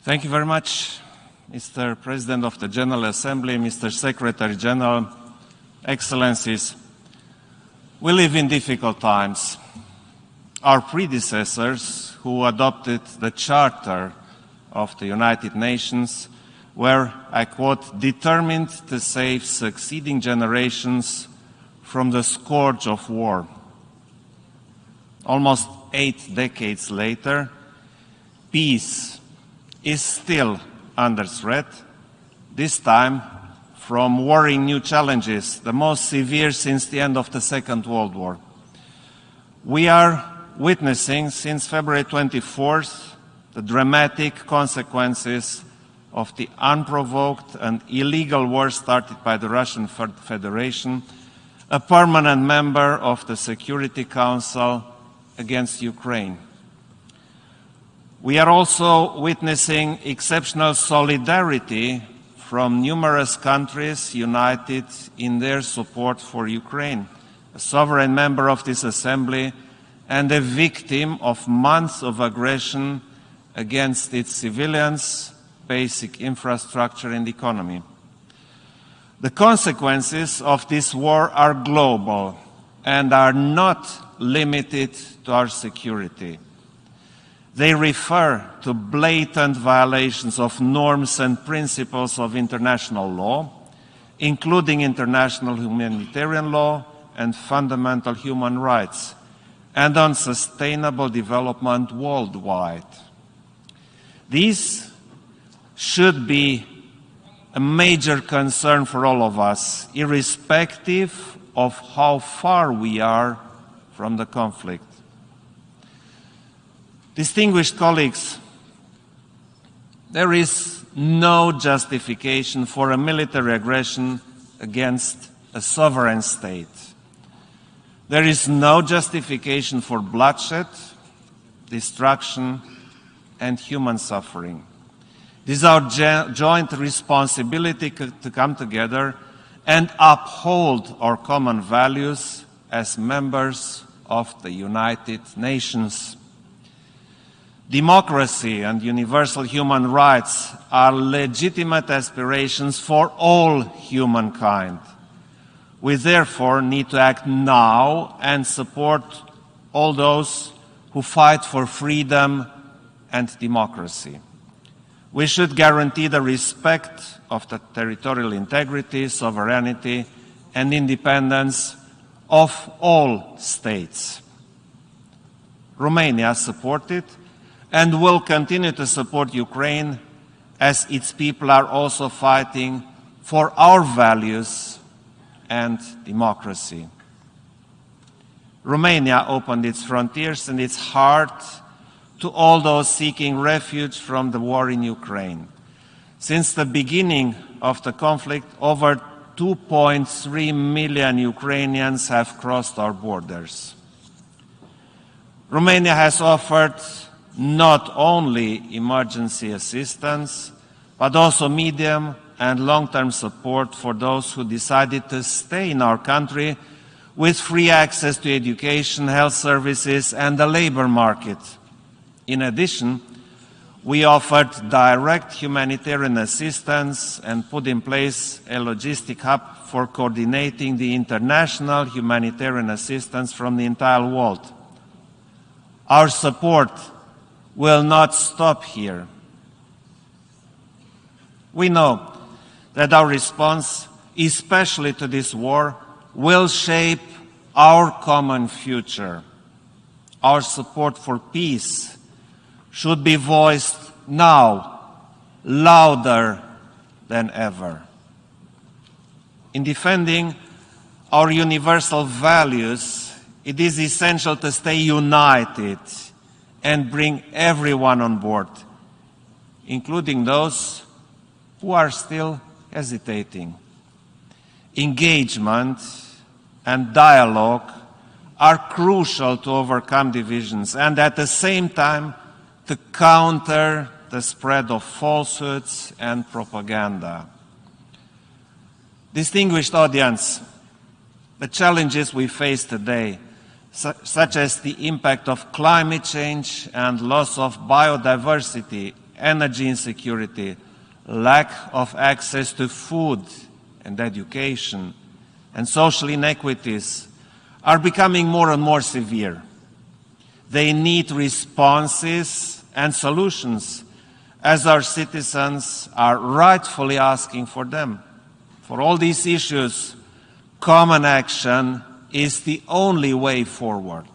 Thank you very much, Mr. President of the General Assembly, Mr. Secretary General, Excellencies. We live in difficult times. Our predecessors, who adopted the Charter of the United Nations, were, I quote, determined to save succeeding generations from the scourge of war. Almost 8 decades later, peace is still under threat, this time from worrying new challenges, the most severe since the end of the Second World War. We are witnessing, since February 24th, the dramatic consequences of the unprovoked and illegal war started by the Russian Federation, a permanent member of the Security Council, against Ukraine. We are also witnessing exceptional solidarity from numerous countries united in their support for Ukraine, a sovereign member of this Assembly and a victim of months of aggression against its civilians, basic infrastructure and economy. The consequences of this war are global and are not limited to our security. They refer to blatant violations of norms and principles of international law, including international humanitarian law and fundamental human rights, and on sustainable development worldwide. These should be a major concern for all of us, irrespective of how far we are from the conflict. Distinguished colleagues, there is no justification for a military aggression against a sovereign state. There is no justification for bloodshed, destruction, and human suffering. It is our joint responsibility to come together and uphold our common values as members of the United Nations. Democracy and universal human rights are legitimate aspirations for all humankind. We therefore need to act now and support all those who fight for freedom and democracy. We should guarantee the respect of the territorial integrity, sovereignty, and independence of all states. Romania supported and will continue to support Ukraine as its people are also fighting for our values and democracy. Romania opened its frontiers and its heart to all those seeking refuge from the war in Ukraine. Since the beginning of the conflict, over 2.3 million Ukrainians have crossed our borders. Romania has offered not only emergency assistance, but also medium and long-term support for those who decided to stay in our country with free access to education, health services, and the labor market. In addition, we offered direct humanitarian assistance and put in place a logistic hub for coordinating the international humanitarian assistance from the entire world. Our support will not stop here. We know that our response, especially to this war, will shape our common future. Our support for peace should be voiced now, louder than ever. In defending our universal values, it is essential to stay united and bring everyone on board, including those who are still hesitating. Engagement and dialogue are crucial to overcome divisions and at the same time to counter the spread of falsehoods and propaganda. Distinguished audience, the challenges we face today, such as the impact of climate change and loss of biodiversity energy insecurity, lack of access to food and education, and social inequities are becoming more and more severe. They need responses and solutions, as our citizens are rightfully asking for them. For all these issues, common action is the only way forward.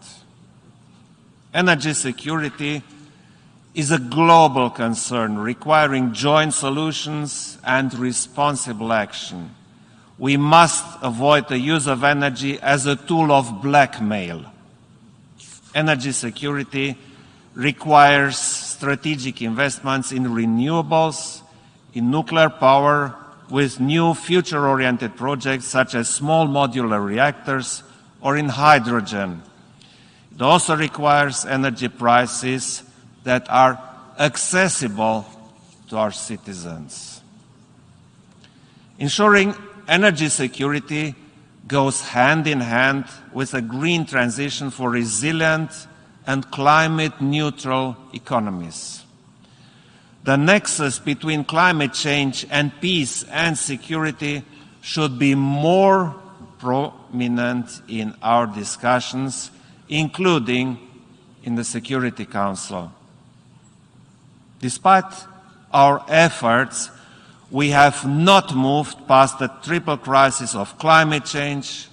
Energy security is a global concern requiring joint solutions and responsible action. We must avoid the use of energy as a tool of blackmail. Energy security requires strategic investments in renewables, in nuclear power, with new future-oriented projects such as small modular reactors or in hydrogen. It also requires energy prices that are accessible to our citizens. Ensuring energy security goes hand in hand with a green transition for resilient and climate-neutral economies. The nexus between climate change and peace and security should be more prominent in our discussions, including in the Security Council. Despite our efforts, we have not moved past the triple crisis of climate change,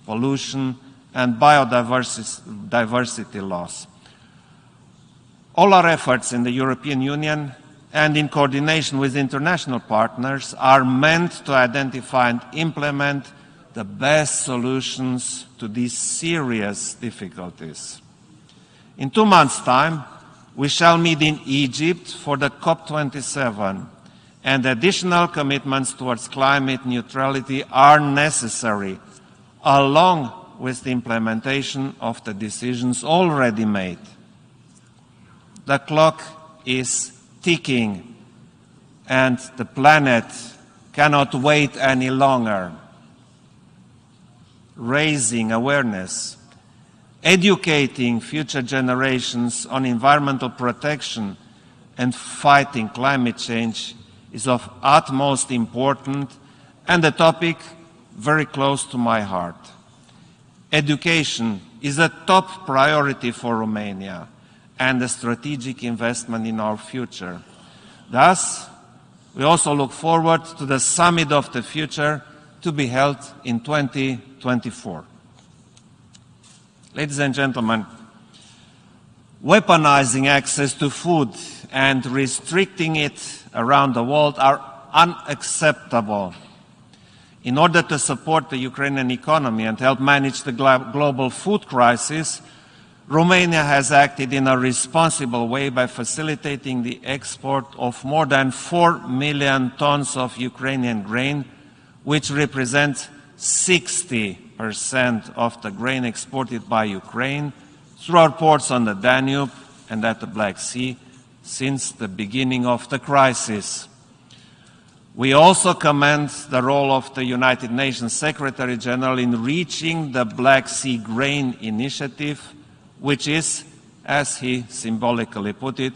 pollution, and biodiversity loss. All our efforts in the European Union and in coordination with international partners are meant to identify and implement the best solutions to these serious difficulties. In 2 months' time, we shall meet in Egypt for the COP27, and additional commitments towards climate neutrality are necessary, along with the implementation of the decisions already made. The clock is ticking, and the planet cannot wait any longer. Raising awareness, educating future generations on environmental protection, and fighting climate change is of utmost importance and a topic very close to my heart. Education is a top priority for Romania and a strategic investment in our future. Thus, we also look forward to the Summit of the Future to be held in 2024. Ladies and gentlemen, weaponizing access to food and restricting it around the world are unacceptable. In order to support the Ukrainian economy and help manage the global food crisis, Romania has acted in a responsible way by facilitating the export of more than 4 million tons of Ukrainian grain, which represents 60% of the grain exported by Ukraine through our ports on the Danube and at the Black Sea since the beginning of the crisis. We also commend the role of the United Nations Secretary General in reaching the Black Sea Grain Initiative, which is, as he symbolically put it,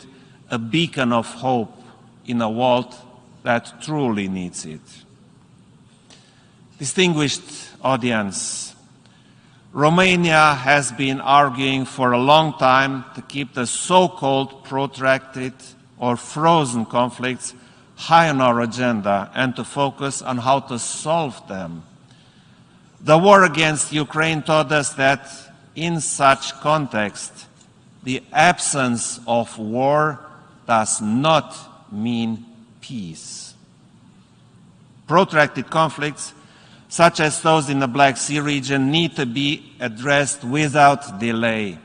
a beacon of hope in a world that truly needs it. Distinguished audience, Romania has been arguing for a long time to keep the so-called protracted or frozen conflicts high on our agenda and to focus on how to solve them. The war against Ukraine taught us that in such context, the absence of war does not mean peace. Protracted conflicts, such as those in the Black Sea region, need to be addressed without delay.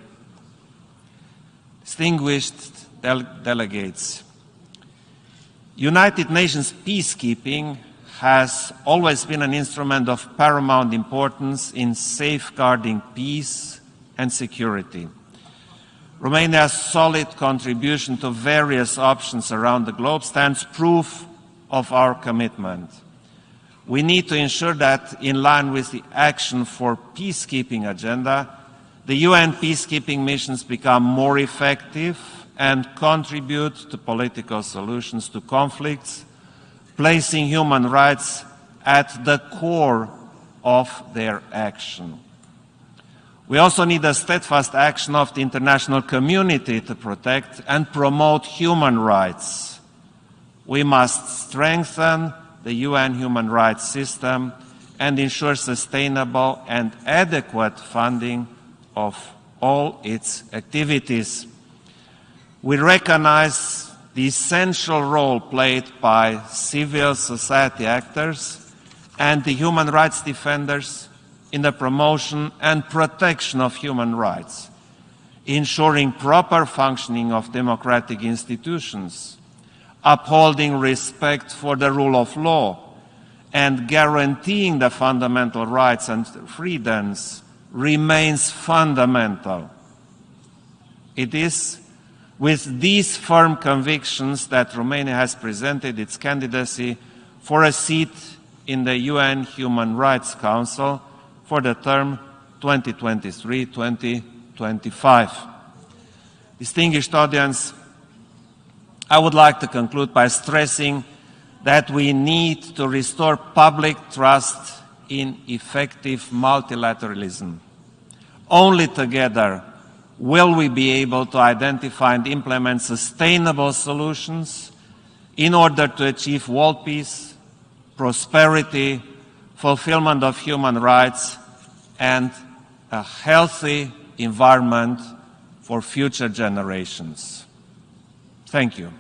Distinguished delegates, United Nations peacekeeping has always been an instrument of paramount importance in safeguarding peace and security. Romania's solid contribution to various options around the globe stands proof of our commitment. We need to ensure that, in line with the Action for Peacekeeping agenda, the UN peacekeeping missions become more effective and contribute to political solutions to conflicts, placing human rights at the core of their action. We also need a steadfast action of the international community to protect and promote human rights. We must strengthen the UN human rights system and ensure sustainable and adequate funding of all its activities. We recognize the essential role played by civil society actors and the human rights defenders in the promotion and protection of human rights, ensuring proper functioning of democratic institutions, upholding respect for the rule of law, and guaranteeing the fundamental rights and freedoms remains fundamental. It is with these firm convictions that Romania has presented its candidacy for a seat in the UN Human Rights Council for the term 2023-2025. Distinguished audience, I would like to conclude by stressing that we need to restore public trust in effective multilateralism. Only together will we be able to identify and implement sustainable solutions in order to achieve world peace, prosperity, fulfillment of human rights, and a healthy environment for future generations. Thank you.